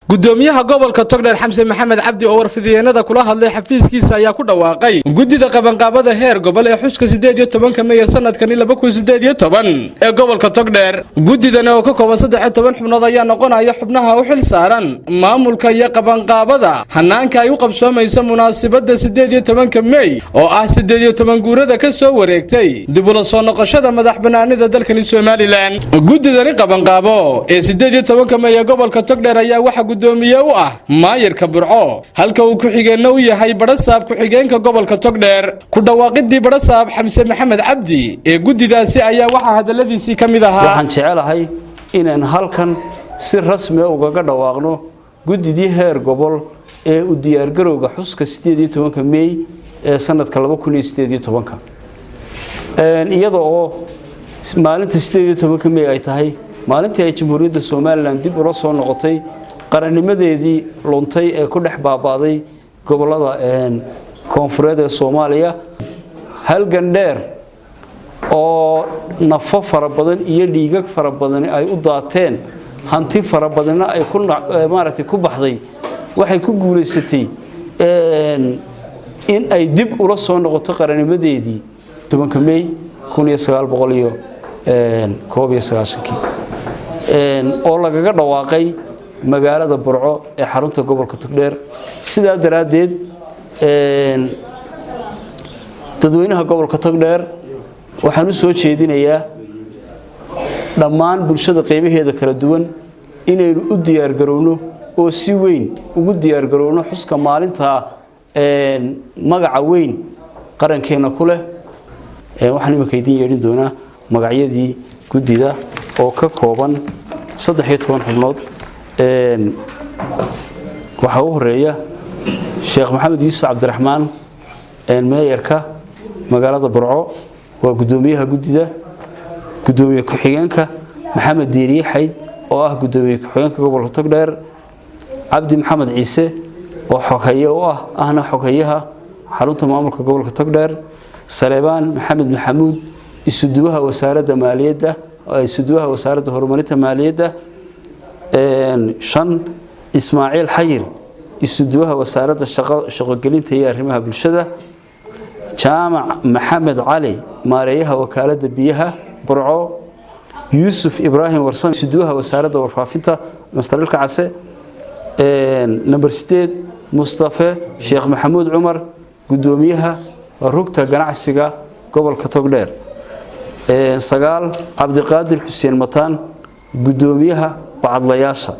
gudoomiyaha gobolka Togdheer Xamse Maxamed Cabdi oo warfidiyeenada kula hadlay xafiiskiisa ayaa ku dhawaaqay gudida qabanqaabada heer gobol ee xuska 18 May sanadkan 2018 ee gobolka Togdheer gudidana oo ka kooban 13 xubnood ayaa noqonaya xubnaha u xilsaaran maamulka iyo qabanqaabada hanaanka ay u qabsoomayso munaasabada 18 May oo ah 18 guurada ka soo wareegtay dib u soo noqoshada madaxbanaanida dalka Soomaaliland gudidani qabanqaabo ee 18 May ee gobolka Togdheer ayaa waxa gudoomiye u ah maayirka Burco halka uu ku xigeenna u yahay Badhasaabka xigeenka gobolka Togdheer ku dhawaaqidii Badhasaab Xamse Maxamed Cabdi ee gudidaasi ayaa waxa hadaladiisii kamid ahaa waxaan jecelahay inaan halkan si rasmi ah uga dhawaaqno gudidii heer gobol ee u diyaar garowga xuska 18 May ee sanadka 2018 iyada oo maalinta 18 May ay tahay maalintii ay Jamhuuriyadda Soomaaliland dib u soo noqotay qarannimadeedii luntay ee ku dhex baabaaday gobolada koonfureed ee Soomaaliya halgan dheer oo nafo fara badan iyo dhiigag fara badan ay u daateen hanti fara badan ay ku maaragtay ku baxday waxay ku guuleysatay in ay dib u soo noqoto qarannimadeedii 10 May 1991 oo lagaga dhawaaqay magaalada Burco ee xarunta gobolka Togdheer sidaa daraadeed dadweynaha gobolka Togdheer waxaan u soo jeedinayaa dhammaan bulshada qeybaheeda kala duwan inaynu u diyaar garowno oo si weyn ugu diyaar garowno xuska maalinta magaca weyn qarankeena ku leh waxaan imika idin yeedhin doonaa magacyadii gudida oo ka kooban 13 xubnood waxa uu horeeya Sheekh Maxamed Yuusuf Cabdiraxmaan meeyarka magaalada Burco waa gudoomiyaha gudida gudoomiye ku xigeenka Maxamed Diiriye Xayd oo ah gudoomiye ku xigeenka gobolka Togdheer Cabdi Maxamed Ciise oo xogeeye u ah ahna xogeeyaha xarunta maamulka gobolka Togdheer Saleebaan Maxamed Maxamuud isuduwaha wasaaradda maaliyadda isuduwaha wasaaradda horumarinta maaliyadda shan Ismaaciil Xayir isuduwaha wasaaradda shaqo gelinta iyo arrimaha bulshada Jaamac Maxamed Cali maareeyaha wakaaladda biyaha Burco Yuusuf Ibraahim Warsam isuduwaha wasaaradda warfaafinta Mastarilka Case number 8 Mustafa Sheekh Maxamuud Cumar gudoomiyaha rugta ganacsiga gobolka Togdheer 9 Cabdiqaadir Xuseen Mataan gudoomiyaha bacadlayaasha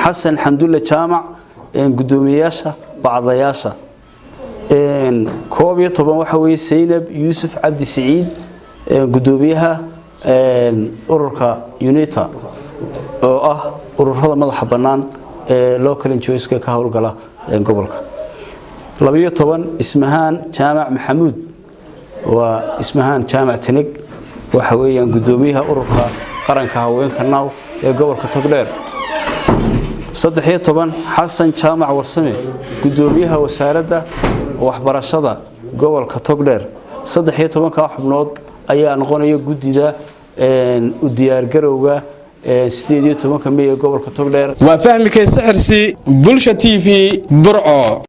Xasan Xamdulle Jaamac gudoomiyaasha bacadlayaasha 11 waxa weeye Saynab Yuusuf Cabdi Saciid gudoomiyaha ururka UNITA oo ah ururada madaxa banaan ee local NGOs ka hawlgala gobolka 12 Ismahaan Jaamac Maxamuud waa Ismahaan Jaamac Tanig waxa weeyaan gudoomiyaha ururka qaranka haweenka naaw ee gobolka Togdheer 13 Xasan Jaamac Warsame gudoomiyaha wasaaradda waxbarashada gobolka Togdheer 13 ka xubnood ayaa noqonaya gudida u diyaar garowga 18 May ee gobolka Togdheer waa fahmi kay sixirsi bulsha TV Burco